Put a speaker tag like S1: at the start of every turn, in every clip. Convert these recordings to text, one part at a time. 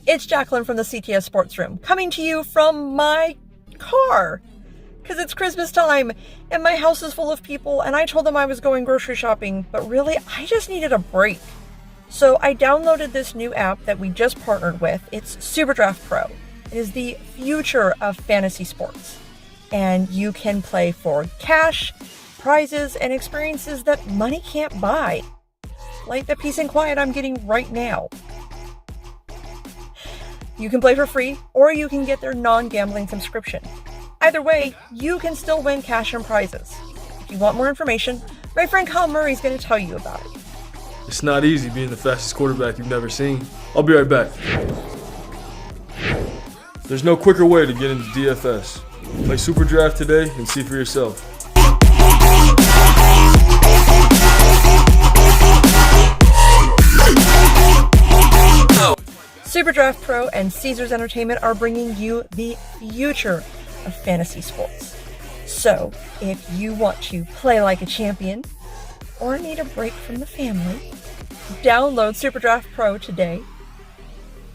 S1: It's Jacqueline from the CTS Sports Room, coming to you from my car. Because it's Christmas time, and my house is full of people, and I told them I was going grocery shopping, but really, I just needed a break. So I downloaded this new app that we just partnered with. It's Superdraft Pro. It is the future of fantasy sports. And you can play for cash, prizes, and experiences that money can't buy. Like the peace and quiet I'm getting right now. You can play for free, or you can get their non-gambling subscription. Either way, you can still win cash and prizes. If you want more information, my friend Kyle Murray is going to tell you about it.
S2: It's not easy being the fastest quarterback you've never seen. I'll be right back. There's no quicker way to get into DFS. Play Superdraft today and see for yourself.
S1: Superdraft Pro and Caesars Entertainment are bringing you the future of fantasy sports. So, if you want to play like a champion or need a break from the family, download Superdraft Pro today.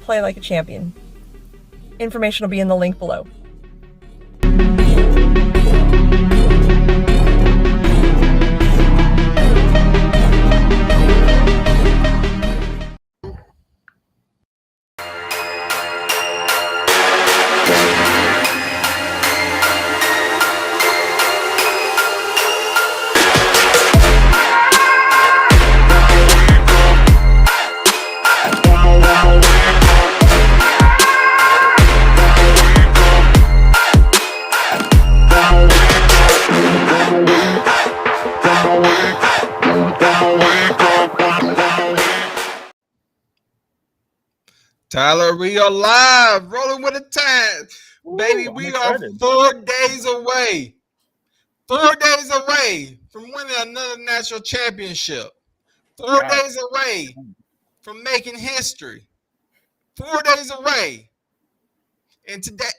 S1: Play like a champion. Information will be in the link below.
S3: Tyler, we are live, rolling with the time. Baby, we are 4 days away. 4 days away from winning another national championship. 4 days away from making history. 4 days away. And today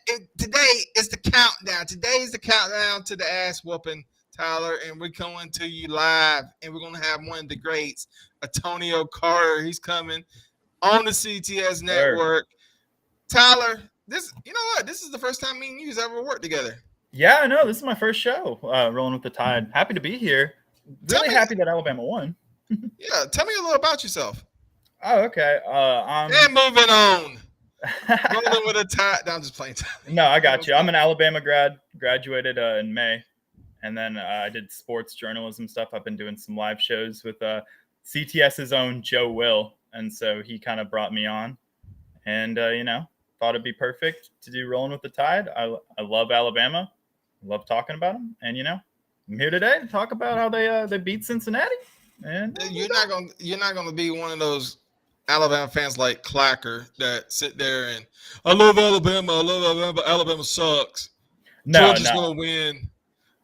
S3: is the countdown. Today is the countdown to the ass whooping, Tyler. And we're coming to you live. And we're going to have one of the greats, Antonio Carter. He's coming on the CTS network. Tyler, this is the first time me and you ever worked together.
S4: Yeah, I know. This is my first show, Rolling with the Tide. Happy to be here. Really happy that Alabama won.
S3: Yeah, tell me a little about yourself.
S4: Oh, okay.
S3: And moving on. Rolling with the Tide. No, I'm just playing.
S4: No, I got you. I'm an Alabama graduated in May. And then I did sports journalism stuff. I've been doing some live shows with CTS's own Joe Will. And so he kind of brought me on and, thought it'd be perfect to do Rolling with the Tide. I love Alabama. I love talking about them. And, I'm here today to talk about how they beat Cincinnati. And
S3: you're not going to be one of those Alabama fans like Clacker that sit there and I love Alabama, but Alabama sucks. Georgia's going to win.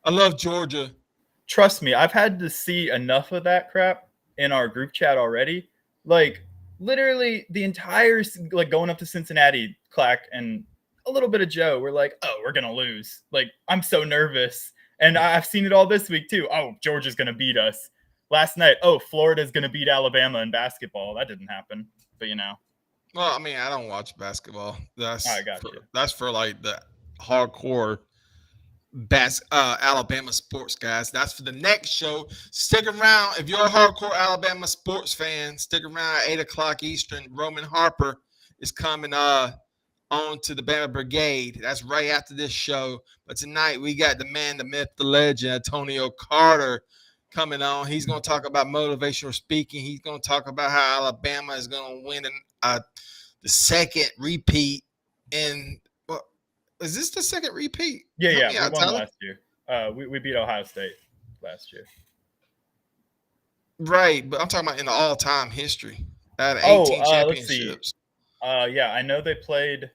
S3: I love Georgia.
S4: Trust me, I've had to see enough of that crap in our group chat already. Like, literally the entire, going up to Cincinnati, Clack, and a little bit of Joe, we're like, oh, we're going to lose. Like, I'm so nervous. And I've seen it all this week, too. Oh, Georgia's going to beat us. Last night, oh, Florida's going to beat Alabama in basketball. That didn't happen. But,
S3: Well, I mean, I don't watch basketball.
S4: I got you.
S3: That's for, like, the hardcore Alabama sports guys. That's for the next show. Stick around. If you're a hardcore Alabama sports fan, stick around at 8 o'clock Eastern. Roman Harper is coming on to the Bama Brigade. That's right after this show. But tonight we got the man, the myth, the legend, Antonio Carter coming on. He's going to talk about motivational speaking. He's going to talk about how Alabama is going to win the second repeat in Is this the second repeat?
S4: Yeah. We won last year. We beat Ohio State last year.
S3: Right, but I'm talking about in the all-time history. Out of 18 championships.
S4: Yeah, I know they played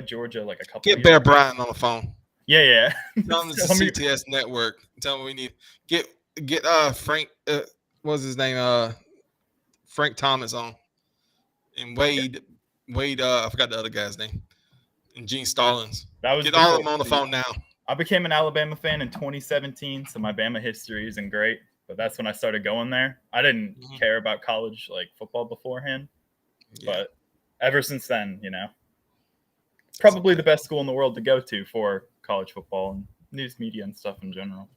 S4: Georgia like a couple.
S3: Get Bear Bryant on the phone.
S4: Yeah.
S3: Tell him it's the CTS network. Tell him we need get Frank. What's his name? Frank Thomas on, and Wade. I forgot the other guy's name. And Gene Stallings. Get all of them on the phone now.
S4: I became an Alabama fan in 2017, so my Bama history isn't great, but that's when I started going there. I didn't care about college football beforehand, but ever since then, probably the best school in the world to go to for college football and news media and stuff in general.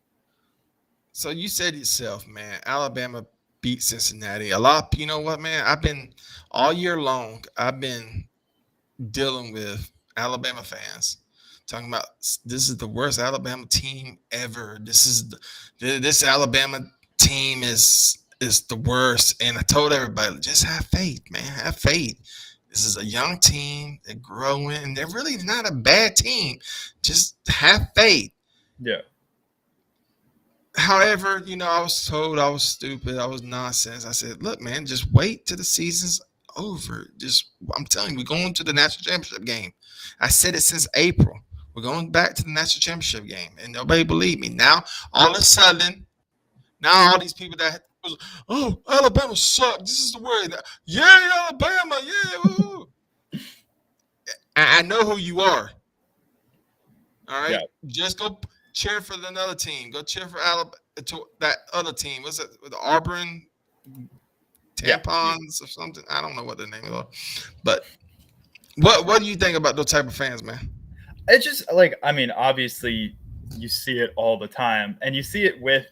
S3: So you said yourself, man, Alabama beat Cincinnati. A lot, you know what, man? I've been all year long, I've been dealing with Alabama fans talking about this is the worst Alabama team ever. This Alabama team is the worst. And I told everybody, just have faith, man. Have faith. This is a young team. They're growing. They're really not a bad team. Just have faith.
S4: Yeah.
S3: However, I was told I was stupid. I was nonsense. I said, look, man, just wait till the season's over. I'm telling you, we're going to the national championship game. I said it since April. We're going back to the national championship game. And nobody believed me. Now, all of a sudden, all these people that was, oh, Alabama sucks. This is the word. Yeah, Alabama. Yeah. I know who you are. All right? Yeah. Just go cheer for another team. Go cheer for Alabama, that other team. What's it? The Auburn Tampons or something? I don't know what the name is. But what do you think about those type of fans, man?
S4: It's just obviously you see it all the time, and you see it with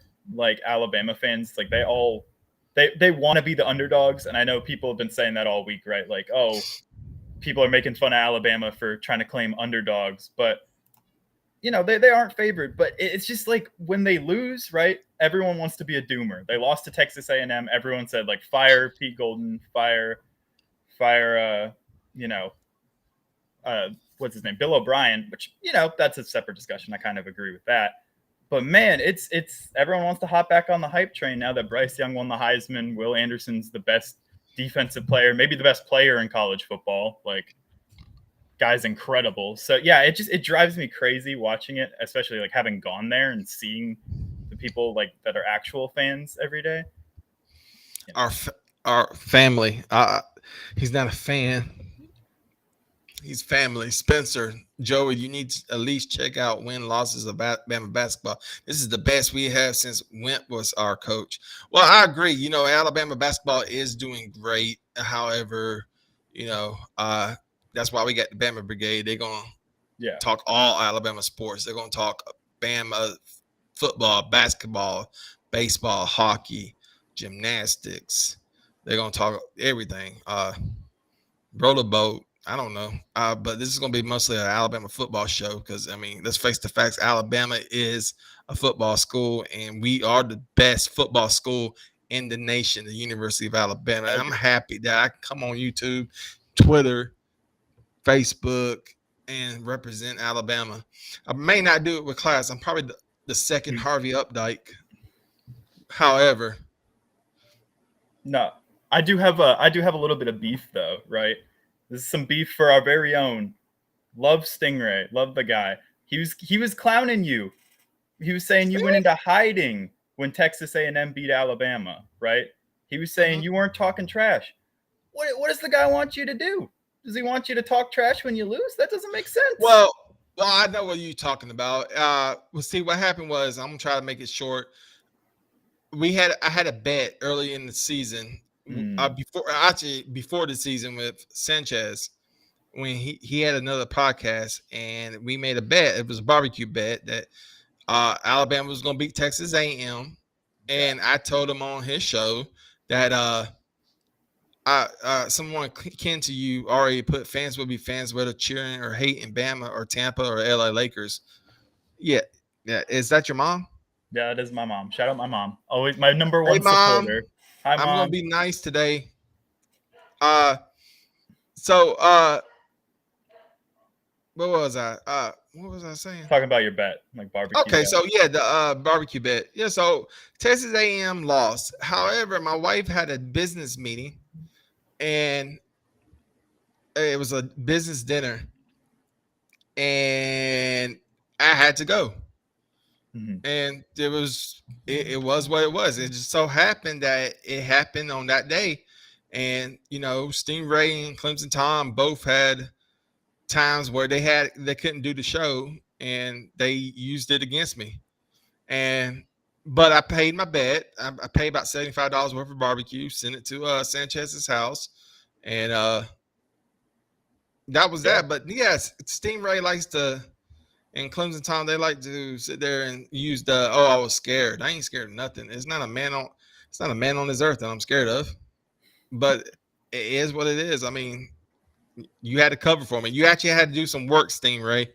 S4: Alabama fans. They want to be the underdogs, and I know people have been saying that all week, right? People are making fun of Alabama for trying to claim underdogs, but they aren't favored. But it's just when they lose, right? Everyone wants to be a doomer. They lost to Texas A&M. Everyone said fire Pete Golden, fire what's his name? Bill O'Brien, which, that's a separate discussion. I kind of agree with that. But man, it's everyone wants to hop back on the hype train now that Bryce Young won the Heisman. Will Anderson's the best defensive player, maybe the best player in college football. Guy's incredible. So yeah, it drives me crazy watching it, especially having gone there and seeing the people that are actual fans every day.
S3: Our family. He's not a fan. He's family. Spencer, Joey, you need to at least check out win-losses of Alabama basketball. This is the best we have since Went was our coach. Well, I agree. Alabama basketball is doing great. However, that's why we got the Bama Brigade. They're going to talk all Alabama sports. They're going to talk Bama football, basketball, baseball, hockey, gymnastics. They're going to talk everything. Roller boat. I don't know. But this is going to be mostly an Alabama football show because, let's face the facts. Alabama is a football school, and we are the best football school in the nation, the University of Alabama. And I'm happy that I can come on YouTube, Twitter, Facebook, and represent Alabama. I may not do it with class. I'm probably the second Harvey Updike. However.
S4: No, I do have a little bit of beef, though, right? This is some beef for our very own. Love Stingray. Love the guy. He was clowning you. He was saying you went into hiding when Texas A&M beat Alabama, right? He was saying you weren't talking trash. What does the guy want you to do? Does he want you to talk trash when you lose? That doesn't make sense.
S3: Well, I know what you're talking about. See, what happened was, I'm gonna try to make it short. I had a bet early in the season. Before the season with Sanchez, when he had another podcast, and we made a bet. It was a barbecue bet that Alabama was going to beat Texas A&M, and I told him on his show that someone kin to you already put fans will be fans whether cheering or hating Bama or Tampa or LA Lakers. Yeah. Is that your mom?
S4: Yeah, it is my mom. Shout out my mom. Always my number one supporter. Hi, Mom.
S3: I'm gonna be nice today. So what was I? What was I saying?
S4: Talking about your bet, barbecue.
S3: Okay,
S4: bet.
S3: So yeah, the barbecue bet. Yeah, so Texas A&M lost. However, my wife had a business meeting, and it was a business dinner, and I had to go. Mm-hmm. And it was what it was. It just so happened that it happened on that day. And, Stingray and Clemson Tom both had times where they couldn't do the show, and they used it against me. But I paid my bet. I paid about $75 worth of barbecue, sent it to Sanchez's house. And that was that. But yes, Stingray likes to, in Clemson Town, they like to sit there and use the, I was scared. I ain't scared of nothing. It's not a man on this earth that I'm scared of. But it is what it is. I mean, you had to cover for me. You actually had to do some work, Stingray.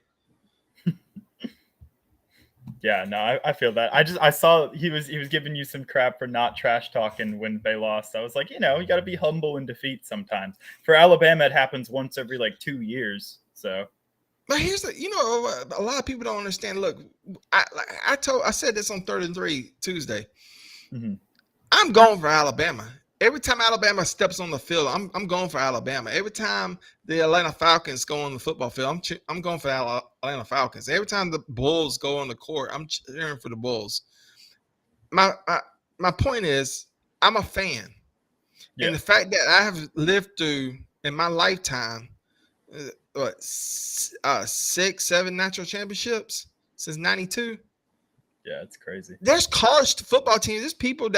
S4: Yeah, no, I feel that. I saw he was giving you some crap for not trash talking when they lost. I was like, you got to be humble in defeat sometimes. For Alabama, it happens once every 2 years. So,
S3: but here's a lot of people don't understand. Look, I said this on 3rd and 3 Tuesday.
S4: Mm-hmm.
S3: I'm going for Alabama. Every time Alabama steps on the field, I'm going for Alabama. Every time the Atlanta Falcons go on the football field, I'm going for Atlanta Falcons. Every time the Bulls go on the court, I'm cheering for the Bulls. My point is, I'm a fan, and the fact that I have lived through in my lifetime, 6, 7 national championships since '92.
S4: Yeah, it's crazy.
S3: There's college football teams. There's people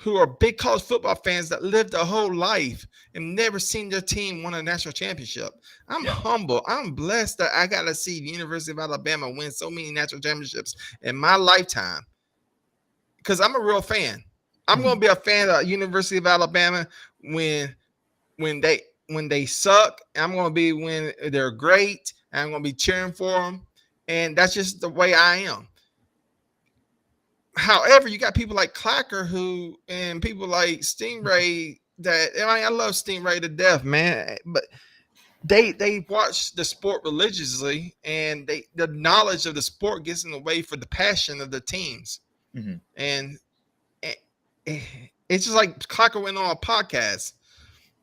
S3: who are big college football fans that lived their whole life and never seen their team win a national championship. I'm humble. I'm blessed that I got to see the University of Alabama win so many national championships in my lifetime because I'm a real fan. I'm going to be a fan of University of Alabama when they suck. I'm going to be when they're great. And I'm going to be cheering for them. And that's just the way I am. However, you got people like Clacker and people like Stingray I love Stingray to death, man. But they watch the sport religiously, and the knowledge of the sport gets in the way for the passion of the teams.
S4: Mm-hmm.
S3: And it's just like Clacker went on a podcast,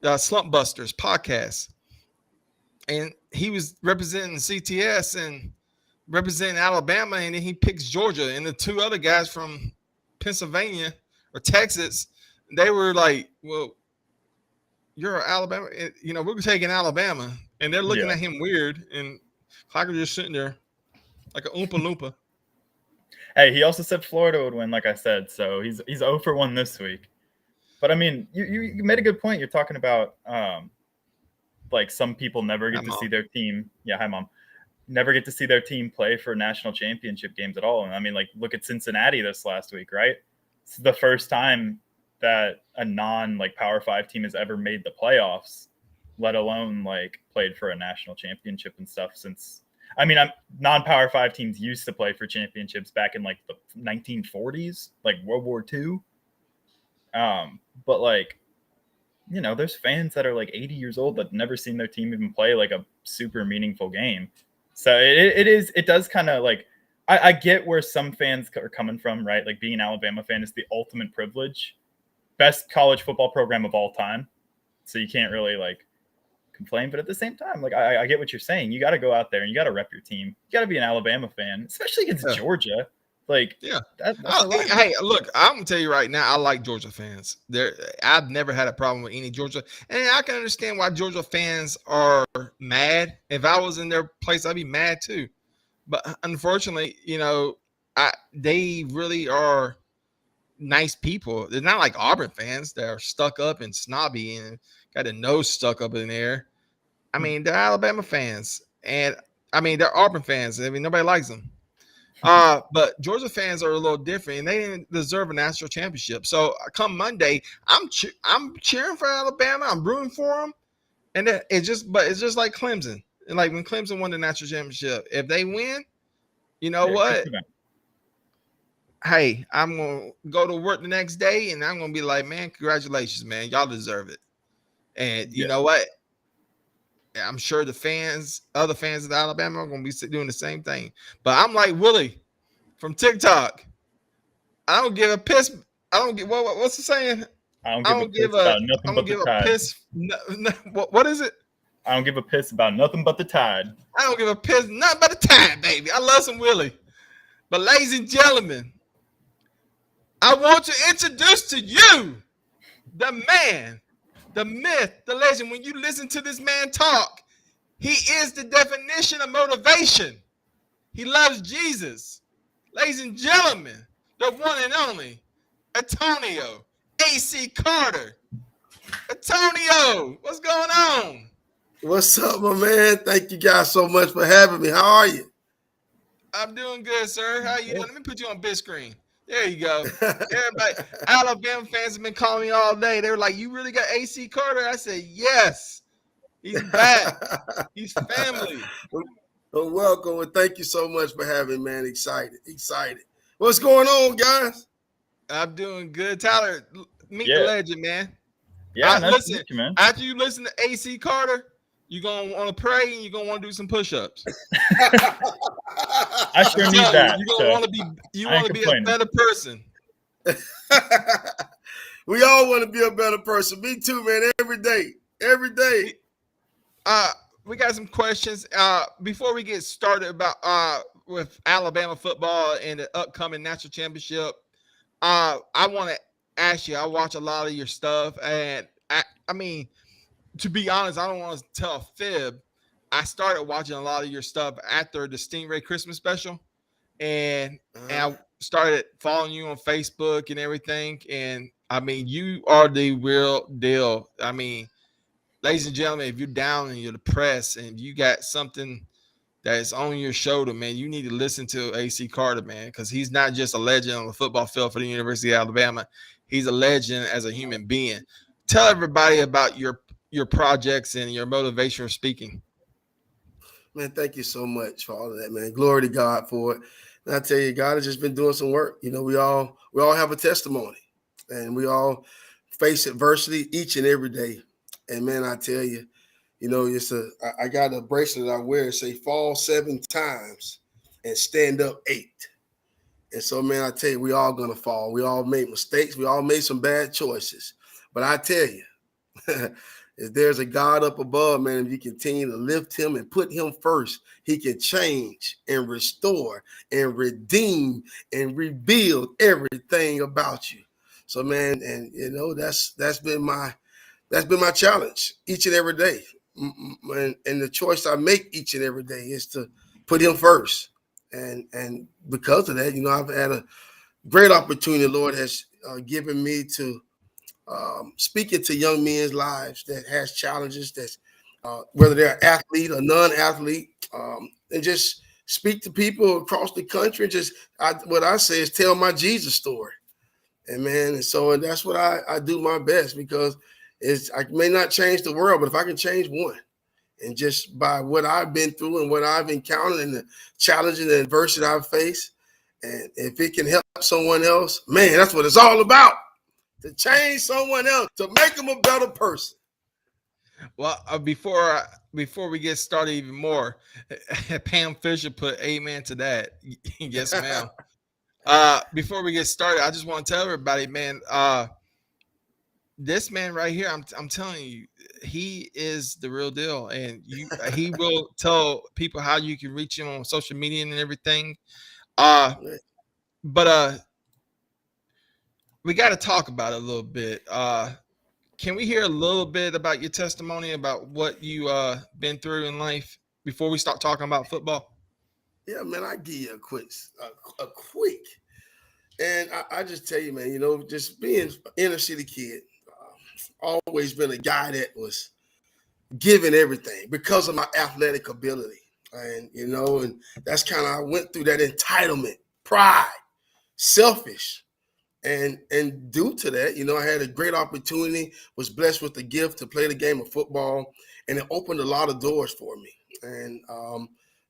S3: the Slump Busters podcast, and he was representing CTS and representing Alabama, and then he picks Georgia, and the 2 other guys from Pennsylvania or Texas, they were like, well, you're Alabama, we're taking Alabama, and they're looking at him weird, and Clacker just sitting there like a Oompa Loompa.
S4: Hey, he also said Florida would win, like I said, so he's 0 for 1 this week. But I mean, you made a good point. You're talking about some people never get to see their team. Yeah, hi, Mom. Never get to see their team play for national championship games at all. And I mean, look at Cincinnati this last week, right? It's the first time that a Power 5 team has ever made the playoffs, let alone played for a national championship and stuff since, non-Power 5 teams used to play for championships back in the 1940s, World War II. But there's fans that are 80 years old that never seen their team even play a super meaningful game. So it does kind of I get where some fans are coming from, right? Being an Alabama fan is the ultimate privilege. Best college football program of all time. So you can't really complain. But at the same time, I get what you're saying. You got to go out there and you got to rep your team. You got to be an Alabama fan, especially against Georgia.
S3: Hey, look, I'm gonna tell you right now, I like Georgia fans. I've never had a problem with any Georgia, and I can understand why Georgia fans are mad. If I was in their place, I'd be mad too. But unfortunately, they really are nice people. They're not like Auburn fans that are stuck up and snobby and got a nose stuck up in there. I mean, they're Alabama fans, and they're Auburn fans. Nobody likes them. But Georgia fans are a little different, and they didn't deserve a national championship. So come Monday, I'm cheering for Alabama. I'm rooting for them, and it's just like Clemson. And when Clemson won the national championship, if they win, what? Hey, I'm gonna go to work the next day, and I'm gonna be like, man, congratulations, man, y'all deserve it. And you know what? I'm sure other fans of Alabama are going to be doing the same thing. But I'm like Willie from TikTok. I don't give a piss. I don't give what's the saying?
S4: I don't give a
S3: piss. What is it?
S4: I don't give a piss about nothing but the Tide.
S3: I don't give a piss nothing but the Tide, baby. I love some Willie. But ladies and gentlemen, I want to introduce to you the man, the myth, the legend. When you listen to this man talk, he is the definition of motivation. He loves Jesus. Ladies and gentlemen, the one and only Antonio A.C. Carter. Antonio, what's going on?
S5: What's up, my man? Thank you guys so much for having me. How are you?
S3: I'm doing good, sir. How you doing? Let me put you on big screen. There you go. Everybody, Alabama fans have been calling me all day. They were like, "You really got AC Carter?" I said, "Yes, he's back. He's family."
S5: Well, welcome, and thank you so much for having me, man. Excited. What's going on, guys?
S3: I'm doing good. Tyler, meet the
S4: Yeah.
S3: legend, man.
S4: Yeah, nice
S3: listen,
S4: to meet you, man.
S3: after you listen to AC Carter, you're going to want to pray and you're going to want to do some push-ups.
S4: I sure need that.
S3: You're going to want to be a better person.
S5: We all want to be a better person. Me too, man. Every day.
S3: We got some questions before we get started about with Alabama football and the upcoming national championship. I want to ask you. I watch a lot of your stuff, and I mean, to be honest, I don't want to tell a fib. I started watching a lot of your stuff after the Stingray Christmas special, and I started following you on Facebook and everything. And I mean, you are the real deal. I mean, ladies and gentlemen, if you're down and you're depressed and you got something that is on your shoulder, man, you need to listen to AC Carter, man, because he's not just a legend on the football field for the University of Alabama. He's a legend as a human being. Tell everybody about your projects and your motivation for speaking.
S5: Man, thank you so much for all of that, man. Glory to God for it. And I tell you, God has just been doing some work. You know, we all have a testimony, and we all face adversity each and every day. And man, I tell you, you know, I got a bracelet I wear. Say fall 7 times and stand up 8. And so, man, I tell you, we all gonna fall. We all made mistakes. We all made some bad choices. But I tell you, if there's a God up above, man, if you continue to lift him and put him first, he can change and restore and redeem and rebuild everything about you. So, man, and you know, that's been my challenge each and every day. And the choice I make each and every day is to put him first. And because of that, you know, I've had a great opportunity the Lord has given me to speak into young men's lives that has challenges, that's whether they're athlete or non-athlete, and just speak to people across the country. What I say is tell my Jesus story. And man, and that's what I do my best, because I may not change the world, but if I can change one, and just by what I've been through and what I've encountered and the challenges and adversity I've faced, and if it can help someone else, man, that's what it's all about. To change someone else, to make them a better person.
S3: Well, before we get started even more, Pam Fisher put amen to that. Yes, ma'am. Before we get started, I just want to tell everybody, man, this man right here, I'm telling you, he is the real deal, and he will tell people how you can reach him on social media and everything. But we got to talk about it a little bit. Can we hear a little bit about your testimony about what you been through in life before we start talking about football?
S5: Yeah, man, I give you a quick. And I just tell you, man, you know, just being an inner city kid, always been a guy that was giving everything because of my athletic ability. And, you know, and that's kind of, I went through that entitlement, pride, selfish. And due to that, you know, I had a great opportunity, was blessed with the gift to play the game of football, and it opened a lot of doors for me. And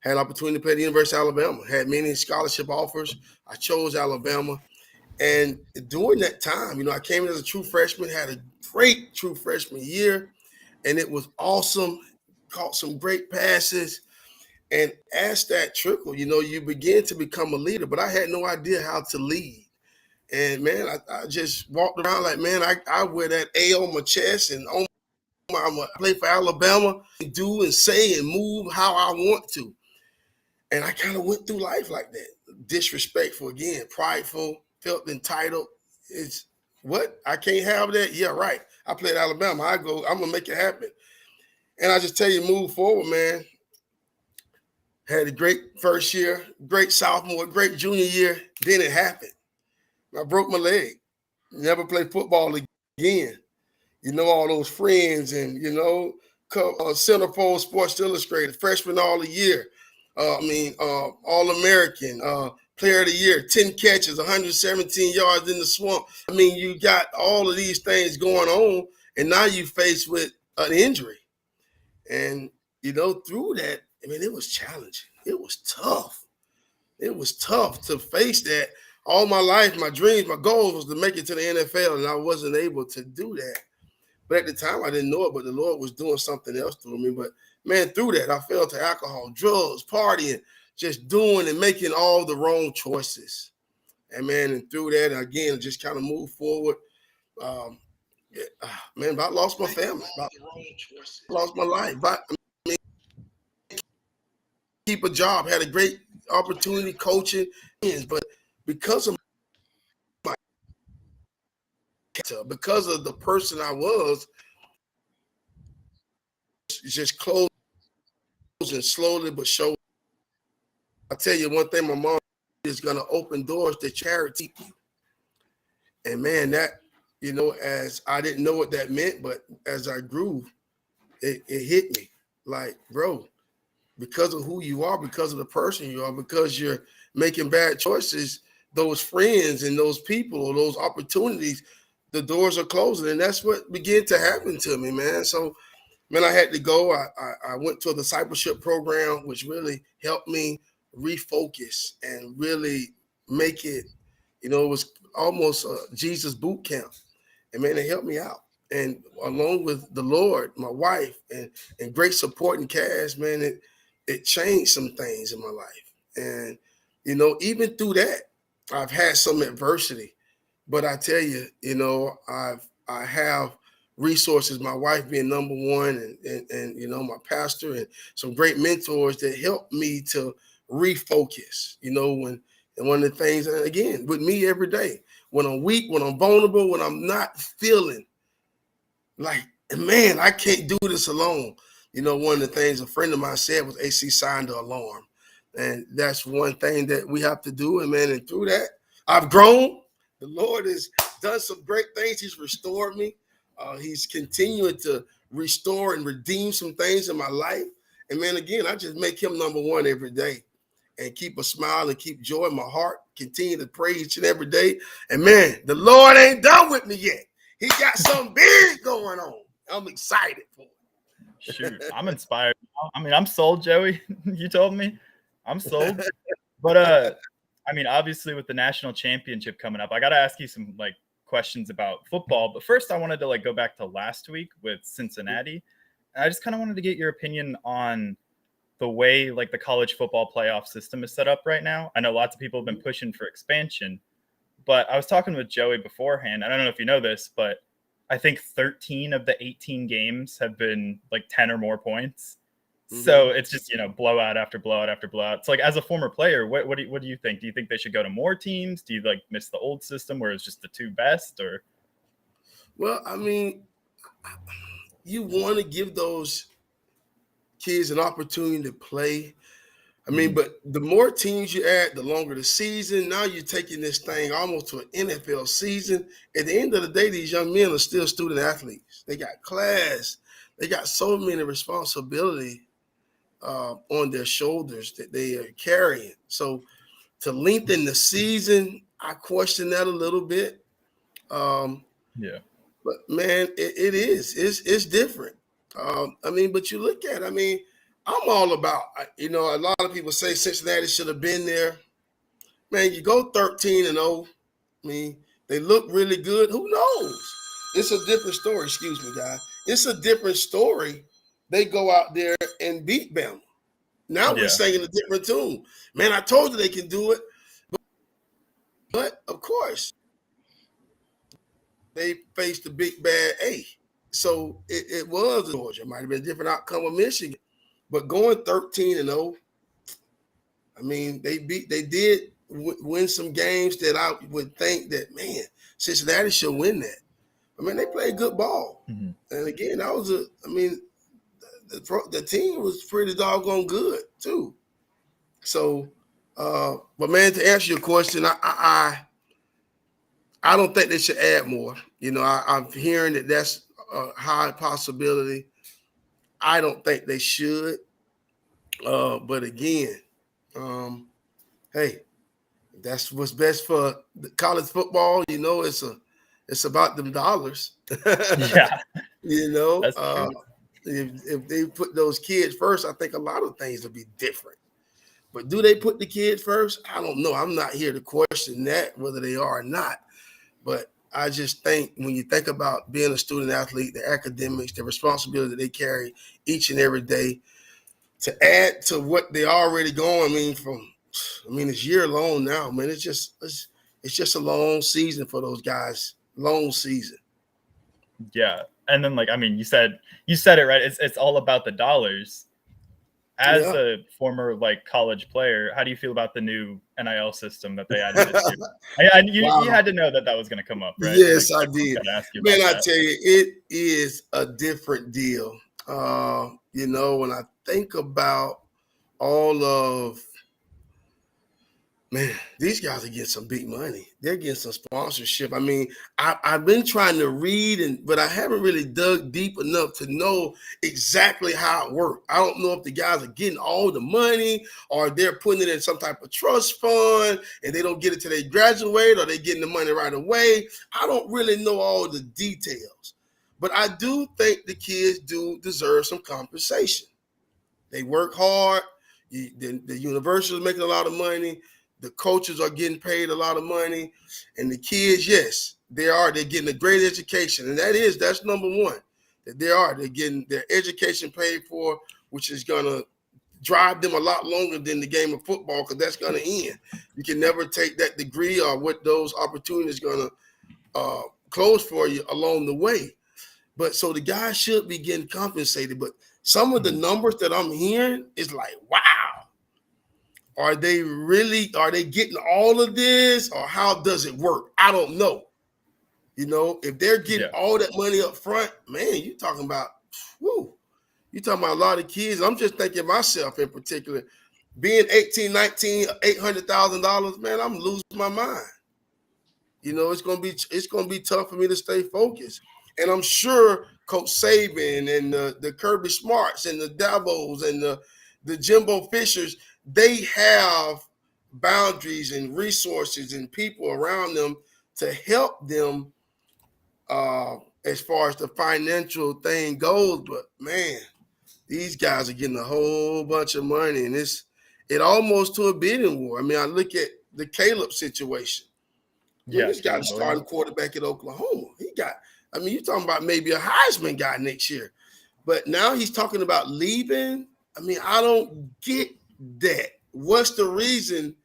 S5: had an opportunity to play at the University of Alabama, had many scholarship offers. I chose Alabama. And during that time, you know, I came in as a true freshman, had a great true freshman year, and it was awesome, caught some great passes. And as that trickle, you know, you begin to become a leader, but I had no idea how to lead. And man, I just walked around like, man, I wear that A on my chest, and I'm gonna play for Alabama, and do and say and move how I want to. And I kind of went through life like that. Disrespectful again, prideful, felt entitled. It's what? I can't have that? Yeah, right. I played Alabama. I'm gonna make it happen. And I just tell you, move forward, man. Had a great first year, great sophomore, great junior year. Then it happened. I broke my leg. Never played football again. You know, all those friends and, you know, Centerfold Sports Illustrated, freshman all the year. All-American, player of the year, 10 catches, 117 yards in the swamp. I mean, you got all of these things going on, and now you faced with an injury. And, through that, I mean, it was challenging. It was tough. It was tough to face that. All my life, my dreams, my goals was to make it to the NFL, and I wasn't able to do that. But at the time, I didn't know it, but the Lord was doing something else through me. But, man, through that, I fell to alcohol, drugs, partying, just doing and making all the wrong choices. And, man, and through that, again, just kind of moved forward. I lost my family. Lost my life. Keep a job, had a great opportunity coaching, but because of the person I was, just closing slowly but surely. I tell you one thing, my mom is going to open doors to charity. And man, that, as I didn't know what that meant, but as I grew, it hit me like, bro, because of who you are, because of the person you are, because you're making bad choices, those friends and those people or those opportunities, the doors are closing. And that's what began to happen to me, man. So, man, I had to go. I went to a discipleship program, which really helped me refocus and really make it, it was almost a Jesus boot camp. And, man, it helped me out. And along with the Lord, my wife, and great support and cash, man, it changed some things in my life. And, even through that, I've had some adversity. But I tell you, I have resources, my wife being number one, and my pastor and some great mentors that helped me to refocus, and one of the things, and again, with me every day, when I'm weak, when I'm vulnerable, when I'm not feeling like, man, I can't do this alone. One of the things a friend of mine said was AC signed the alarm. And that's one thing that we have to do. And, man, and through that, I've grown. The Lord has done some great things. He's restored me. He's continuing to restore and redeem some things in my life. And, man, again, I just make him number one every day and keep a smile and keep joy in my heart, continue to pray each and every day. And, man, the Lord ain't done with me yet. He got something big going on. I'm excited for it.
S4: Shoot, I'm inspired. I mean, I'm sold, Joey. You told me. I'm sold. But, obviously with the national championship coming up, I got to ask you some, questions about football. But first, I wanted to, go back to last week with Cincinnati. And I just kind of wanted to get your opinion on the way, the college football playoff system is set up right now. I know lots of people have been pushing for expansion. But I was talking with Joey beforehand. I don't know if you know this, but I think 13 of the 18 games have been 10 or more points. Mm-hmm. So it's just, blowout after blowout after blowout. It's as a former player, what do you think? Do you think they should go to more teams? Do you miss the old system where it's just the two best? Or?
S5: Well, you want to give those kids an opportunity to play. But the more teams you add, the longer the season. Now you're taking this thing almost to an NFL season. At the end of the day, these young men are still student athletes. They got class. They got so many responsibility on their shoulders that they are carrying. So to lengthen the season, I question that a little bit.
S4: Yeah.
S5: But, man, it is. It's different. But you look at it, I'm all about, a lot of people say Cincinnati should have been there. Man, you go 13-0. They look really good. Who knows? It's a different story. Excuse me, guys. It's a different story. They go out there and beat Bama. Now we're singing a different tune. Man, I told you they can do it. But of course, they faced the big bad A. So it was Georgia. It might have been a different outcome with Michigan. But going 13-0, they did win some games that I would think that, man, Cincinnati should win that. They played good ball. Mm-hmm. And again, that was the team was pretty doggone good too. So, but man, to answer your question, I don't think they should add more. I'm hearing that that's a high possibility. I don't think they should. But again, hey, that's what's best for the college football. You know, it's about them dollars.
S4: Yeah,
S5: You know,
S4: that's true.
S5: if they put those kids first, I think a lot of things will be different. But do they put the kids first? I don't know. I'm not here to question that, whether they are or not. But I just think when you think about being a student athlete, the academics, the responsibility that they carry each and every day, to add to what they already going, it's year long now, man. It's just a long season for those guys. Long season.
S4: Yeah. And then you said it right. It's all about the dollars. As a former college player, how do you feel about the new NIL system that they added this year? You had to know that was going to come up, right?
S5: Yes, I did.
S4: Man,
S5: I tell you, it is a different deal. When I think about all of, man, these guys are getting some big money. They're getting some sponsorship. I mean, I've been trying to read, but I haven't really dug deep enough to know exactly how it works. I don't know if the guys are getting all the money or they're putting it in some type of trust fund and they don't get it till they graduate, or they're getting the money right away. I don't really know all the details, but I do think the kids do deserve some compensation. They work hard. The university is making a lot of money. The coaches are getting paid a lot of money, and the kids, yes, they're getting a great education. And that's number one, that they're getting their education paid for, which is going to drive them a lot longer than the game of football, because that's going to end. You can never take that degree or what those opportunities going to close for you along the way. But so the guys should be getting compensated. But some of the numbers that I'm hearing is like, wow. Are they getting all of this, or how does it work? I don't know. If they're getting all that money up front, man, you're talking about a lot of kids. I'm just thinking myself in particular, being 18, 19, $800,000, man, I'm losing my mind. It's gonna be tough for me to stay focused. And I'm sure Coach Saban and the Kirby Smarts and the Davos and the Jimbo Fishers, they have boundaries and resources and people around them to help them as far as the financial thing goes. But man, these guys are getting a whole bunch of money, and it almost to a bidding war. I mean, I look at the Caleb situation. This guy starting quarterback at Oklahoma. You're talking about maybe a Heisman guy next year. But now he's talking about leaving. I mean, I don't get that. What's the reason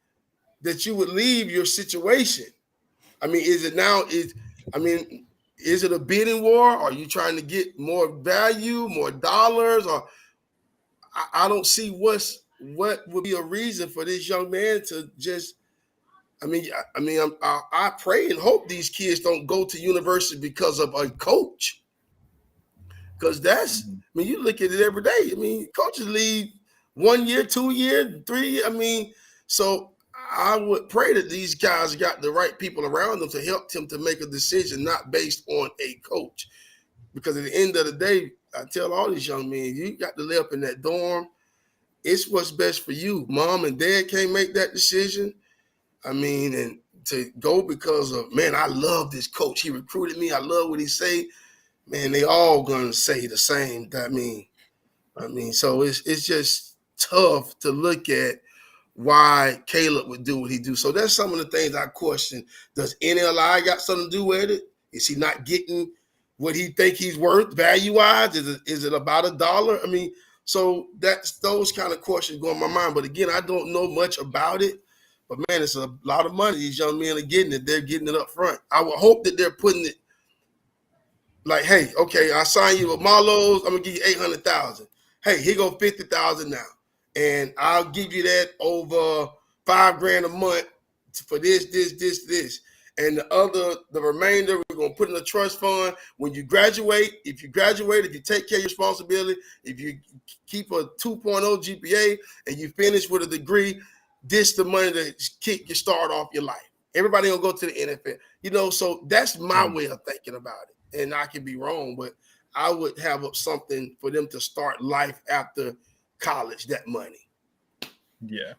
S5: that you would leave your situation? I mean, is it a bidding war? Are you trying to get more value, more dollars? Or I don't see what would be a reason for this young man to just. I pray and hope these kids don't go to university because of a coach. Because you look at it every day. Coaches leave 1 year, 2 years, 3 years. So I would pray that these guys got the right people around them to help them to make a decision, not based on a coach. Because at the end of the day, I tell all these young men, you got to live up in that dorm. It's what's best for you. Mom and dad can't make that decision. And to go because of, man, I love this coach. He recruited me. I love what he say. Man, they all gonna say the same. So it's just tough to look at why Caleb would do what he do. So that's some of the things I question. Does NLI got something to do with it? Is he not getting what he think he's worth value-wise? Is it about $1? So that's those kind of questions go in my mind. But again, I don't know much about it. But man, it's a lot of money these young men are getting it. They're getting it up front. I would hope that they're putting it like, hey, okay, I sign you with Marlowe's. I'm gonna give you $800,000. Hey, here go $50,000 now, and I'll give you that over $5,000 a month for this, and the remainder we're gonna put in a trust fund. When you graduate, if you take care of your responsibility, if you keep a 2.0 GPA and you finish with a degree, this the money to kick your start off your life. Everybody gonna go to the NFL, so that's my way of thinking about it. And I can be wrong, but I would have something for them to start life after college, that money.
S4: Yeah.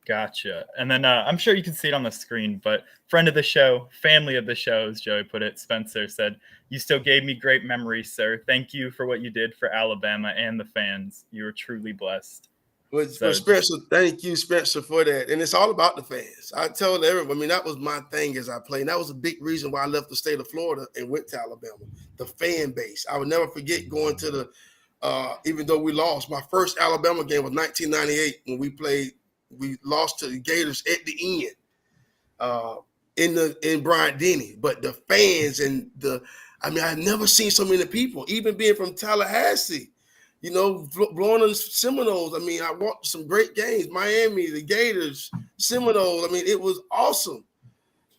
S4: Gotcha. And then I'm sure you can see it on the screen, but friend of the show, family of the show, as Joey put it, Spencer said, "You still gave me great memories, sir. Thank you for what you did for Alabama and the fans. You were truly blessed."
S5: Well, Spencer, thank you, Spencer, for that. And it's all about the fans. I told everyone, I mean, that was my thing as I played. And that was a big reason why I left the state of Florida and went to Alabama, the fan base. I would never forget going to the, even though we lost, my first Alabama game was 1998 when we lost to the Gators at the end in Bryant-Denny. But the fans and I've never seen so many people, even being from Tallahassee, blowing on the Seminoles. I mean, I watched some great games, Miami, the Gators, Seminoles. I mean, it was awesome,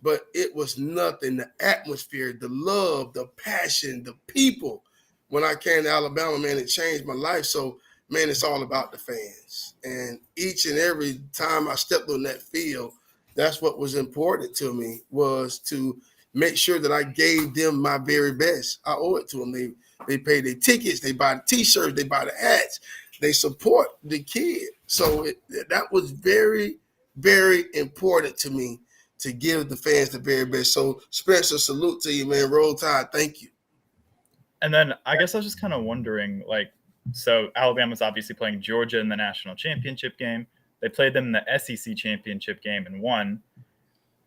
S5: but it was nothing. The atmosphere, the love, the passion, the people. When I came to Alabama, man, it changed my life. So, man, it's all about the fans. And each and every time I stepped on that field, that's what was important to me, was to make sure that I gave them my very best. I owe it to them. They pay their tickets, they buy the T-shirts, they buy the hats, they support the kid. So that was very, very important to me, to give the fans the very best. So Spencer, salute to you, man. Roll Tide, thank you.
S4: And then I guess I was just kind of wondering, so Alabama's obviously playing Georgia in the national championship game. They played them in the SEC championship game and won.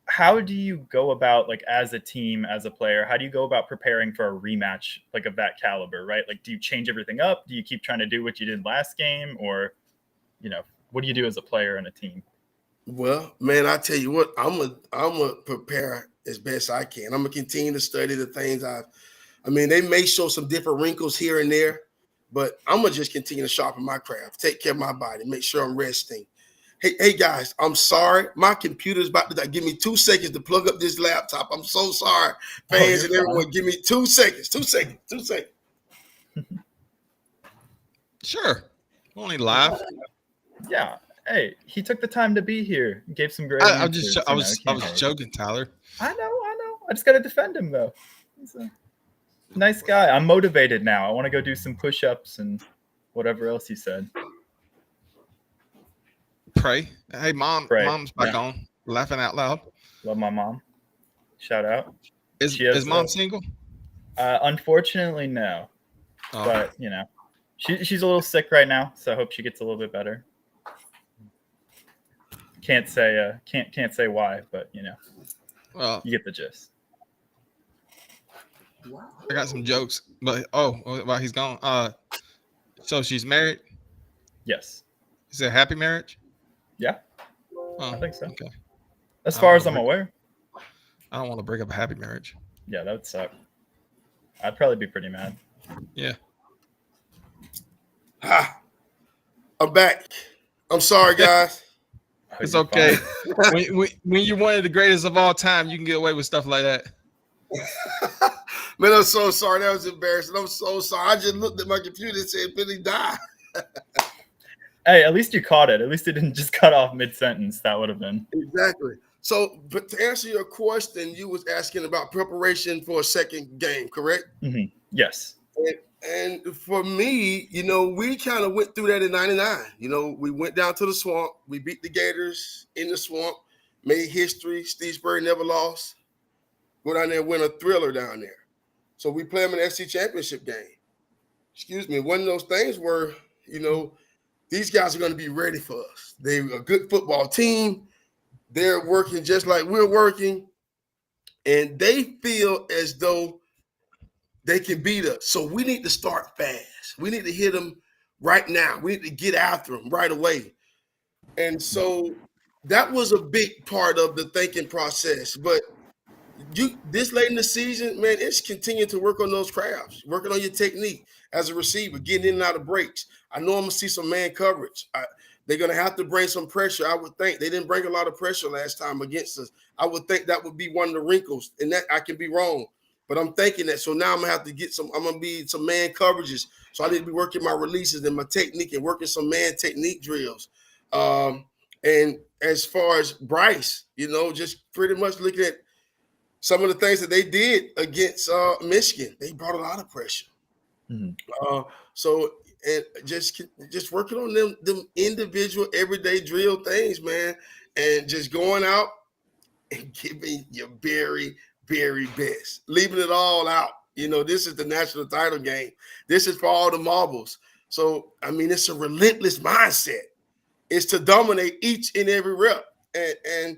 S4: How do you go about, as a team, as a player, how do you go about preparing for a rematch of that caliber, right? Do you change everything up? Do you keep trying to do what you did last game? Or, what do you do as a player and a team?
S5: Well, man, I tell you what, I'm gonna prepare as best I can. I'm gonna continue to study the things they may show some different wrinkles here and there, but I'm gonna just continue to sharpen my craft, take care of my body, make sure I'm resting. Hey guys, I'm sorry. My computer's about to die. Give me 2 seconds to plug up this laptop. I'm so sorry, fans and everyone. Give me 2 seconds. 2 seconds. 2 seconds.
S3: Sure. Only live.
S4: Yeah. Hey, he took the time to be here. Gave some great answers.
S3: I was joking, Tyler.
S4: I know. I just got to defend him, though. He's a nice guy. I'm motivated now. I want to go do some push-ups and whatever else he said.
S3: Pray. Hey, Mom.
S4: Pray.
S3: Mom's back on. Laughing out loud.
S4: Love my mom. Shout out.
S3: Is Mom single?
S4: Unfortunately, no.
S3: Oh.
S4: But, she's a little sick right now, so I hope she gets a little bit better. Can't say why, but,
S3: Well,
S4: you get the gist.
S3: I got some jokes, but while he's gone. So she's married?
S4: Yes.
S3: Is it a happy marriage?
S4: Yeah.
S3: Oh,
S4: I think so.
S3: Okay.
S4: As far as I'm aware.
S3: I don't want to break up a happy marriage.
S4: Yeah, that would suck. I'd probably be pretty mad.
S3: Yeah.
S5: I'm back. I'm sorry, guys.
S3: It's okay. when you're one of the greatest of all time, you can get away with stuff like that.
S5: Man, I'm so sorry. That was embarrassing. I'm so sorry. I just looked at my computer and said, Billy died.
S4: Hey, at least you caught it. At least it didn't just cut off mid-sentence. That would have been.
S5: Exactly. So, but to answer your question, you was asking about preparation for a second game, correct?
S4: Mm-hmm. Yes.
S5: And for me, we kind of went through that in 99. We went down to the swamp. We beat the Gators in the swamp, made history. Stevesbury never lost. Go down there and win a thriller down there. So we play them in the SC championship game. Excuse me. One of those things where, these guys are going to be ready for us. They're a good football team. They're working just like we're working. And they feel as though they can beat us. So we need to start fast. We need to hit them right now. We need to get after them right away. And so that was a big part of the thinking process. But this late in the season, man, it's continuing to work on those crafts, working on your technique as a receiver, getting in and out of breaks. I know I'm going to see some man coverage. They're going to have to bring some pressure, I would think. They didn't bring a lot of pressure last time against us. I would think that would be one of the wrinkles, and that I can be wrong. But I'm thinking that. So now I'm going to have to I'm going to be some man coverages. So I need to be working my releases and my technique and working some man technique drills. And as far as Bryce, just pretty much looking at some of the things that they did against Michigan, they brought a lot of pressure. So and just working on them individual everyday drill things, man, and just going out and giving your very, very best, leaving it all out. This is the national title game. This is for all the marbles. So, I mean, it's a relentless mindset. It's to dominate each and every rep. And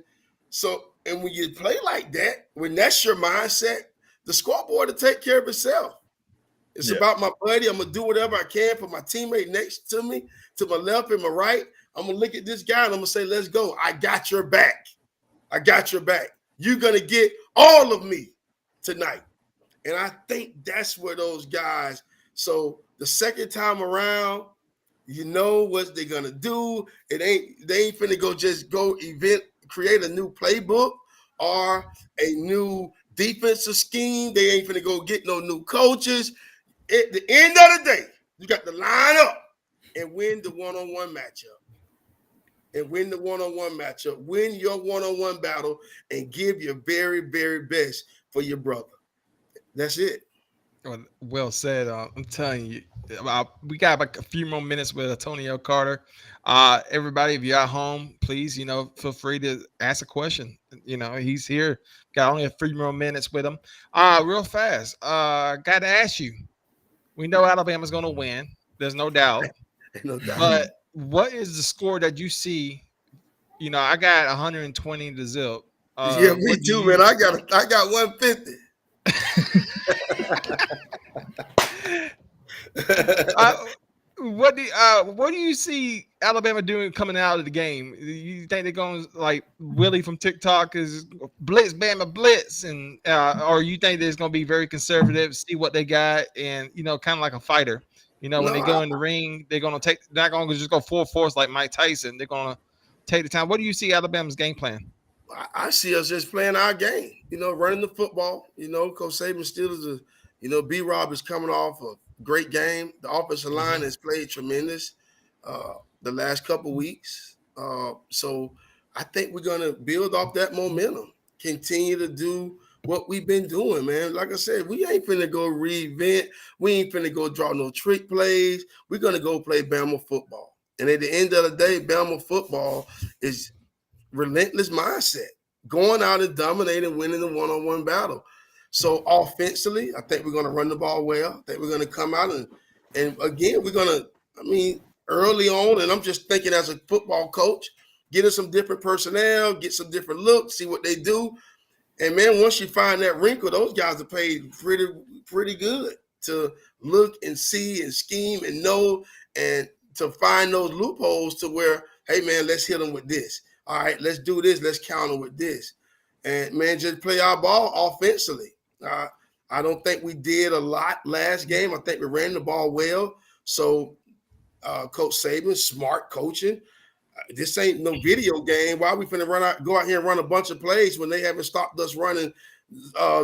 S5: when you play like that, when that's your mindset, the scoreboard will take care of itself. It's about my buddy. I'm going to do whatever I can for my teammate next to me, to my left and my right. I'm going to look at this guy and I'm going to say, let's go. I got your back. I got your back. You're going to get all of me tonight. And I think that's where those guys, so the second time around, you know what they're going to do. They ain't finna create a new playbook or a new defensive scheme. They ain't finna go get no new coaches. At the end of the day, you got to line up and win the one-on-one matchup. Win your one-on-one battle and give your very, very best for your brother. That's it.
S6: Well said. I'm telling you, we got like a few more minutes with Antonio Carter. Everybody, if you're at home, please, feel free to ask a question. He's here. Got only a few more minutes with him. Real fast. Got to ask you. We know Alabama's going to win. There's no doubt.
S5: No doubt.
S6: But what is the score that you see? I got 120 to zip.
S5: Yeah, me too, man. I got 150.
S6: What do you see Alabama doing coming out of the game? You think they're going like Willie from TikTok is blitz, Bama blitz, and or you think they're going to be very conservative, see what they got, and kind of like a fighter. When they go in the ring, they're going to take. They're not going to just go full force like Mike Tyson. They're going to take the time. What do you see Alabama's game plan?
S5: I see us just playing our game, running the football. Coach Saban still is B-Rob is coming off a great game. The offensive line has played tremendous the last couple weeks. So I think we're going to build off that momentum, continue to do what we've been doing, man. Like I said, we ain't finna go reinvent. We ain't finna go draw no trick plays. We're going to go play Bama football. And at the end of the day, Bama football is relentless mindset, going out and dominating, winning the one-on-one battle. So offensively, I think we're going to run the ball well. I think we're going to come out and again, we're going to, early on, and I'm just thinking as a football coach, get us some different personnel, get some different looks, see what they do. And, man, once you find that wrinkle, those guys are paid pretty good to look and see and scheme and know and to find those loopholes to where, hey, man, let's hit them with this. All right, let's do this. Let's counter with this. And, man, just play our ball offensively. I don't think we did a lot last game. I think we ran the ball well. So, Coach Saban, smart coaching. This ain't no video game. Why are we finna go out here and run a bunch of plays when they haven't stopped us running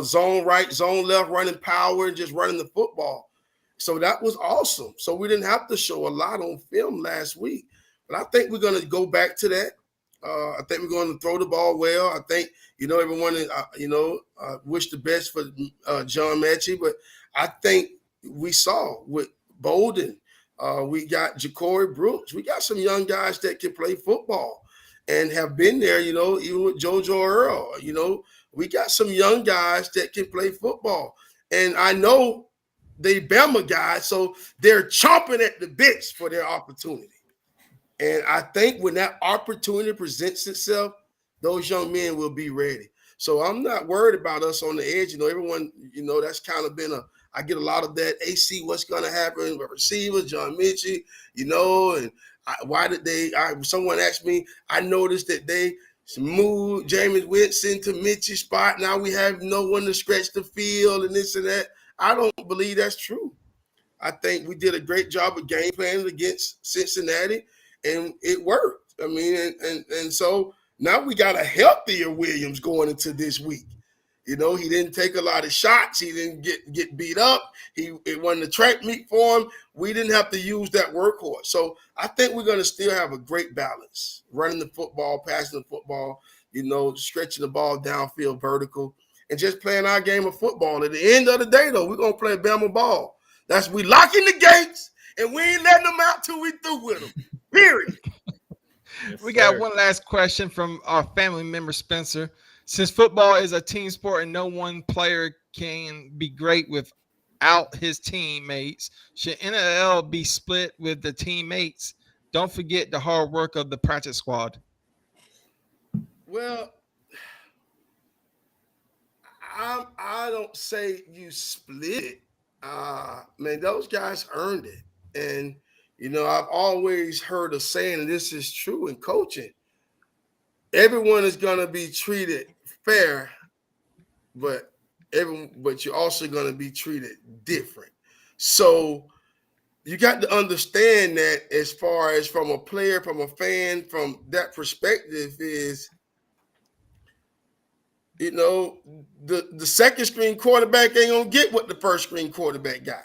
S5: zone right, zone left, running power, and just running the football? So that was awesome. So we didn't have to show a lot on film last week. But I think we're going to go back to that. I think we're going to throw the ball well. I think, everyone, wish the best for John Mechie. But I think we saw with Bolden, we got Ja'Cory Brooks. We got some young guys that can play football and have been there, even with JoJo Earl. We got some young guys that can play football. And I know they Bama guys, so they're chomping at the bits for their opportunity. And I think when that opportunity presents itself, those young men will be ready. So I'm not worried about us on the edge. Everyone, that's kind of been I get a lot of that. AC, what's going to happen with receiver, John Mechie, and why did someone asked me, I noticed that they moved Jameis Winston to Mechie's spot. Now we have no one to stretch the field and this and that. I don't believe that's true. I think we did a great job of game planning against Cincinnati, and it worked. And so now we got a healthier Williams going into this week. He didn't take a lot of shots. He didn't get beat up. It wasn't a track meet for him. We didn't have to use that workhorse. So I think we're going to still have a great balance, running the football, passing the football, stretching the ball downfield vertical, and just playing our game of football. At the end of the day, though, we're going to play Bama ball. That's we locking the gates and we ain't letting them out till we through with them. Period.
S6: Yes, we got one last question from our family member, Spencer. Since football is a team sport and no one player can be great without his teammates, should NLL be split with the teammates? Don't forget the hard work of the practice squad.
S5: Well, I don't say you split it. Man, those guys earned it. And, I've always heard a saying, and this is true in coaching, everyone is going to be treated fair, but you're also going to be treated different. So you got to understand that as far as from a player, from a fan, from that perspective is, the second string quarterback ain't going to get what the first string quarterback got.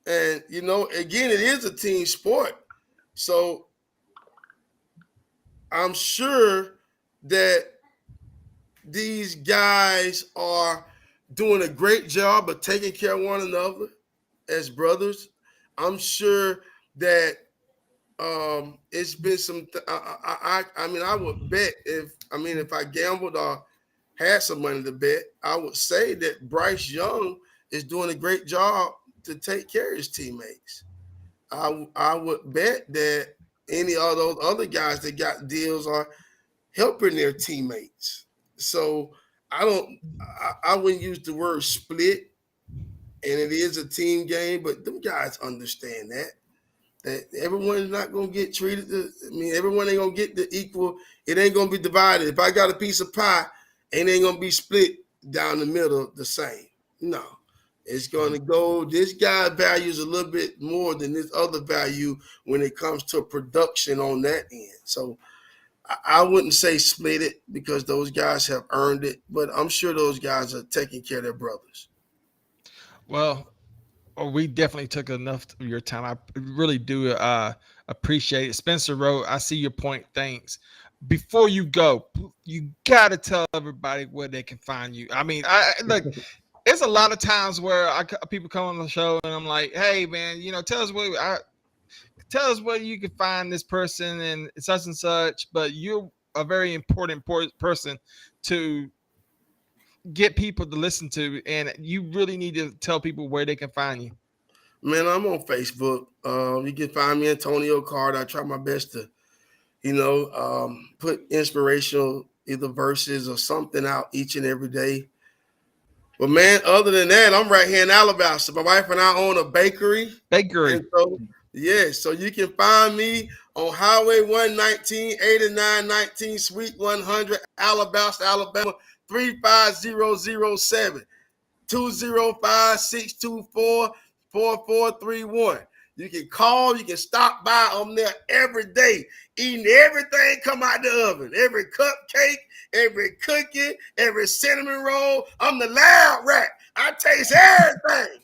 S5: And, again, it is a team sport. So I'm sure that these guys are doing a great job of taking care of one another as brothers. I'm sure that it's been some. I would bet if I gambled or had some money to bet, I would say that Bryce Young is doing a great job to take care of his teammates. I would bet that any of those other guys that got deals are helping their teammates. So I wouldn't use the word split, and it is a team game, but them guys understand that everyone's not going to get treated. Everyone ain't going to get the equal. It ain't going to be divided. If I got a piece of pie, it ain't going to be split down the middle the same. No, it's going to go. This guy values a little bit more than this other value when it comes to production on that end. So I wouldn't say split it because those guys have earned it, but I'm sure those guys are taking care of their brothers.
S6: Well, we definitely took enough of your time. I really do appreciate it. Spencer wrote, I see your point. Thanks. Before you go, you got to tell everybody where they can find you. Look, it's a lot of times where people come on the show and I'm like, hey, man, tell us where you can find this person and such, but you're a very important person to get people to listen to, and you really need to tell people where they can find you.
S5: Man, I'm on Facebook. You can find me Antonio Carter. I try my best to, put inspirational either verses or something out each and every day. But man, other than that, I'm right here in Alabama. So my wife and I own a bakery. And so you can find me on Highway 119, 8919, Suite 100, Alabama, 35007, 205-624-4431. You can call, you can stop by. I'm there every day, eating everything come out the oven, every cupcake, every cookie, every cinnamon roll. I'm the loud rat. I taste everything.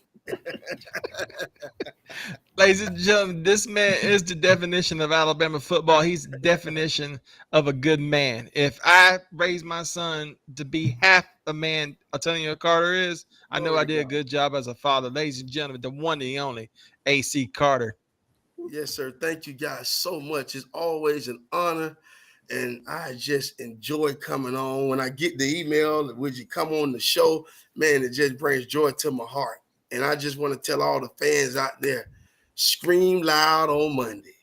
S6: Ladies and gentlemen, this man is the definition of Alabama football. He's the definition of a good man. If I raise my son to be half a man Antonio Carter is, I know I did a good job as a father. Ladies and gentlemen, the one and the only AC Carter.
S5: Yes, sir. Thank you guys so much. It's always an honor. And I just enjoy coming on. When I get the email, would you come on the show? Man, it just brings joy to my heart. And I just want to tell all the fans out there, scream loud on Monday.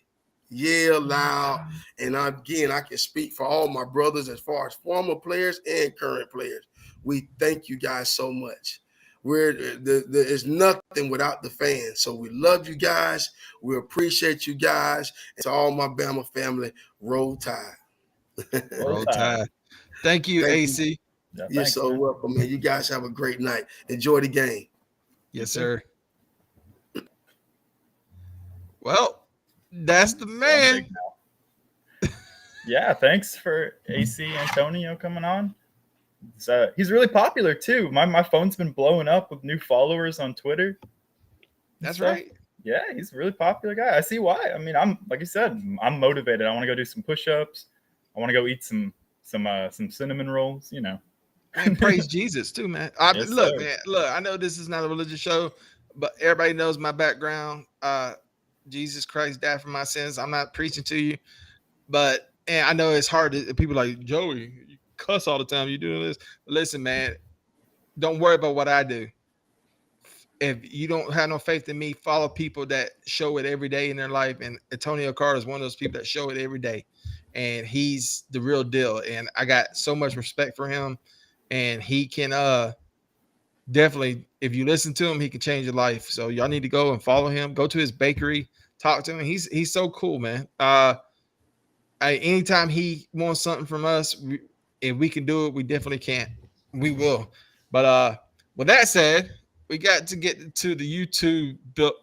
S5: Yell loud. And again, I can speak for all my brothers as far as former players and current players. We thank you guys so much. There's nothing without the fans. So we love you guys. We appreciate you guys. And to all my Bama family, roll tide.
S6: Roll tide. Thank you, AC.
S5: You're so welcome, man. You guys have a great night. Enjoy the game.
S6: Yes, sir. Well, that's the man.
S4: Yeah, thanks for AC Antonio coming on. He's really popular too. My phone's been blowing up with new followers on Twitter.
S6: That's right.
S4: Yeah, he's a really popular guy. I see why. I'm like you said, I'm motivated. I want to go do some push-ups. I want to go eat some cinnamon rolls.
S6: And praise Jesus too, man. Look, I know this is not a religious show, but everybody knows my background. Jesus Christ died for my sins. I'm not preaching to you, but and I know it's hard to people like Joey, you cuss all the time. You doing this. Listen, man, don't worry about what I do. If you don't have no faith in me, follow people that show it every day in their life. And Antonio Carter is one of those people that show it every day. And he's the real deal. And I got so much respect for him. And he can definitely, if you listen to him, he can change your life. So y'all need to go and follow him. Go to his bakery, talk to him. He's so cool, man. Anytime he wants something from us, if we can do it, we definitely can. We will. But with that said, we got to get to the YouTube build.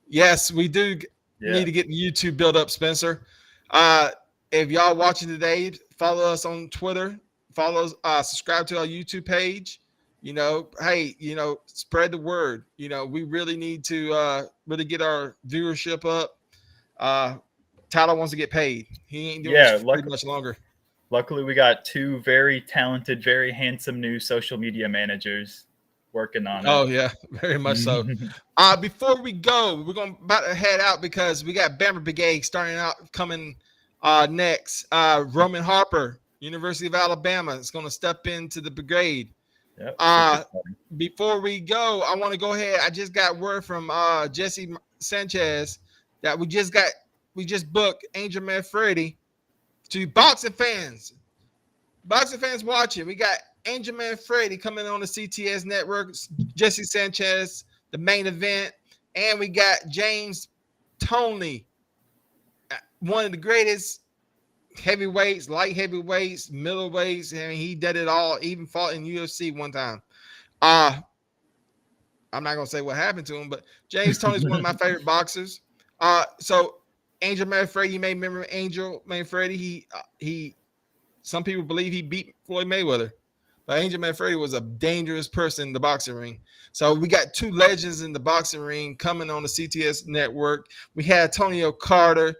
S6: Yes, we do need to get the YouTube build up, Spencer. If y'all watching today, follow us on Twitter. Follow us, subscribe to our YouTube page. You know, hey, you know, spread the word. You know, we really need to really get our viewership up. Tyler wants to get paid. He ain't doing this pretty much longer.
S4: Luckily, we got two very talented, very handsome new social media managers working on it.
S6: Oh, yeah, very much so. Before we go, we're about to head out because we got Bama Brigade starting out coming next. Roman Harper, University of Alabama, is going to step into the brigade. Yep, before we go, I want to go ahead. I just got word from Jesse Sanchez that we just booked Angel Manfredi to boxing fans. Boxing fans watching. We got Angel Manfredi coming on the CTS network. Jesse Sanchez, the main event, and we got James Toney, one of the greatest heavyweights, light heavyweights, middleweights, and he did it all. Even fought in UFC one time. I'm not gonna say what happened to him, but James Toney's one of my favorite boxers. So Angel Manfredi, you may remember Angel Manfredi. He some people believe he beat Floyd Mayweather, but Angel Manfredi was a dangerous person in the boxing ring. So we got two legends in the boxing ring coming on the CTS network. We had Antonio Carter.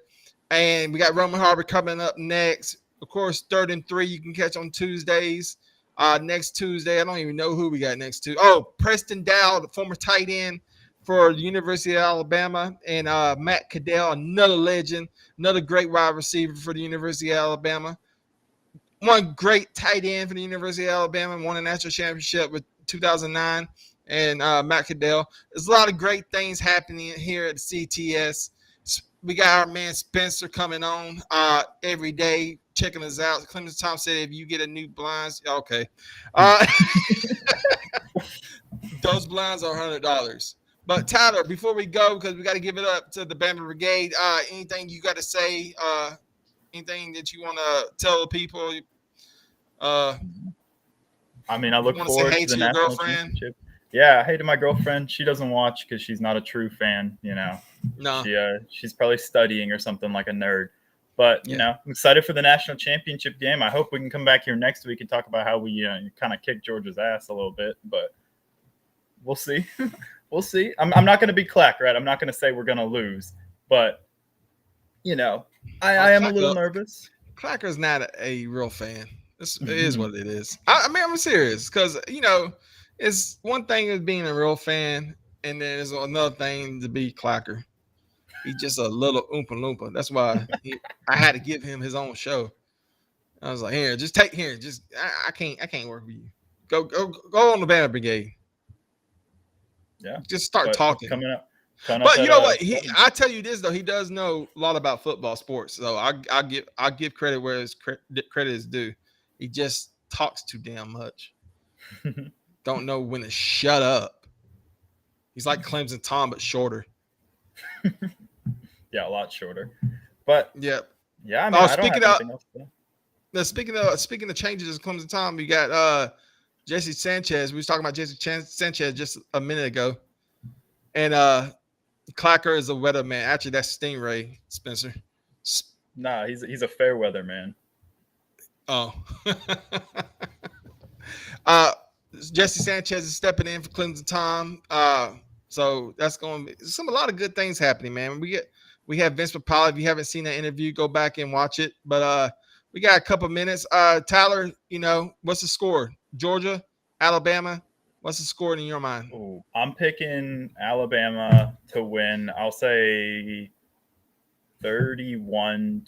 S6: And we got Roman Harper coming up next. Of course, 3rd and 3 you can catch on Tuesdays. Next Tuesday, I don't even know who we got next Tuesday. Oh, Preston Dow, the former tight end for the University of Alabama. And Matt Caddell, another legend, another great wide receiver for the University of Alabama. One great tight end for the University of Alabama. Won a national championship with 2009. And Matt Caddell. There's a lot of great things happening here at the CTS. We got our man Spencer coming on every day, checking us out. Clemens Tom said, if you get a new blinds, okay. Those blinds are $100. But Tyler, before we go, because we got to give it up to the Bama Brigade, anything you got to say, anything that you want to tell the people?
S4: I mean, I look forward to the national championship. Yeah, hey to my girlfriend. She doesn't watch because she's not a true fan, you know.
S6: No.
S4: She's probably studying or something like a nerd. But, you know, I'm excited for the national championship game. I hope we can come back here next week and talk about how we kind of kicked Georgia's ass a little bit. But we'll see. We'll see. I'm not going to be Clacker, right? I'm not going to say we're going to lose. But, you know, I am a little nervous.
S6: Clacker's not a real fan. It is what it is. I mean, I'm serious because, you know, it's one thing is being a real fan, and then there's another thing to be Clacker. He's just a little oompa loompa. That's why I had to give him his own show. I was like, here, just take here. Just I can't work with you. Go on the Bama Brigade.
S4: Yeah,
S6: just start talking.
S4: Coming up.
S6: But you know what? I tell you this though, he does know a lot about football, sports. So I give credit where his credit is due. He just talks too damn much. Don't know when to shut up. He's like Clemson Tom, but shorter.
S4: Yeah, a lot shorter. But
S6: yeah.
S4: I mean,
S6: speaking of changes in Clemson Tom, we got Jesse Sanchez. We was talking about Jesse Sanchez just a minute ago. And Clacker is a weather man. Actually, that's Stingray, Spencer.
S4: Nah, he's a fair weather man.
S6: Oh. Jesse Sanchez is stepping in for Clemson Tom. So that's going to be a lot of good things happening, man. We have Vince Papale. If you haven't seen that interview, go back and watch it. But we got a couple minutes. Tyler, you know, what's the score? Georgia, Alabama, What's the score in your mind?
S4: Ooh, I'm picking Alabama to win. I'll say 31-24.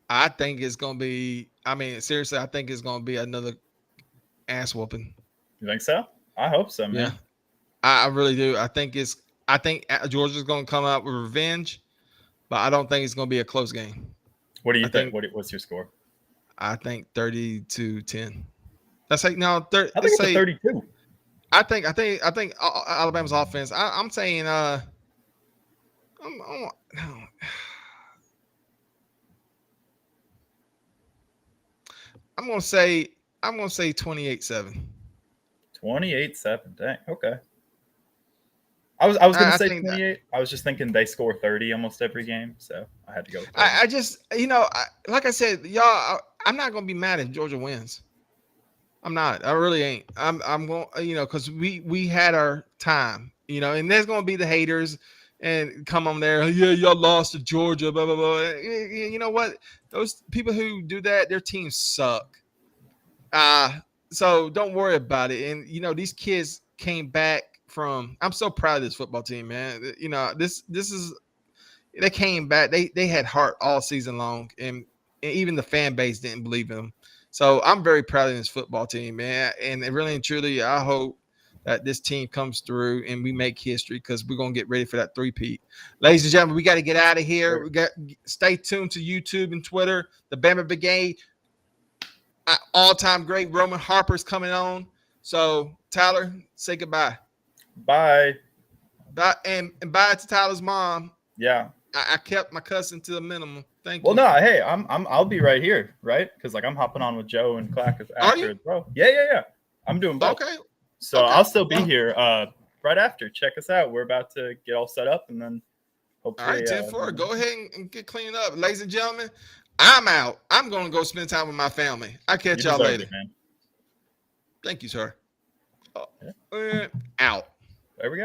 S6: I think it's gonna be. I mean, seriously, I think it's gonna be another ass whooping.
S4: You think so? I hope so, man.
S6: Yeah, I really do. I think Georgia's gonna come out with revenge, but I don't think it's gonna be a close game.
S4: What do you think? What's your score?
S6: I think 30-10. That's like no.
S4: I think it's a 32.
S6: I think Alabama's offense. I'm saying I'm gonna say 28-7.
S4: 28-7. Dang. Okay. I was gonna say 28. I was just thinking they score 30 almost every game, so I had to go with 30.
S6: I just like I said, y'all. I'm not gonna be mad if Georgia wins. I'm not. I really ain't. I'm going. Because we had our time. And there's gonna be the haters and come on there. Yeah, y'all lost to Georgia. Blah blah blah. You know what? Those people who do that, their teams suck. So don't worry about it. And these kids came back from. I'm so proud of this football team, man. This is. They came back. They had heart all season long, and even the fan base didn't believe in them. So I'm very proud of this football team, man. And really and truly, I hope that this team comes through and we make history because we're gonna get ready for that three-peat. Ladies and gentlemen, we got to get out of here. Stay tuned to YouTube and Twitter. The Bama Brigade, all-time great Roman Harper's coming on. So Tyler, say goodbye.
S4: Bye.
S6: Bye and bye to Tyler's mom.
S4: Yeah.
S6: I kept my cousin to the minimum. Thank you.
S4: Well, no, hey, I'll be right here, right? Because I'm hopping on with Joe and Clacker after, bro. Yeah. I'm doing both.
S6: Okay.
S4: So I'll still be here right after. Check us out. We're about to get all set up, and then hopefully.
S6: All right, 10-4. Go ahead and get cleaned up, ladies and gentlemen. I'm out. I'm going to go spend time with my family. I'll catch y'all later.
S4: Man.
S6: Thank you, sir. Out.
S4: There we go.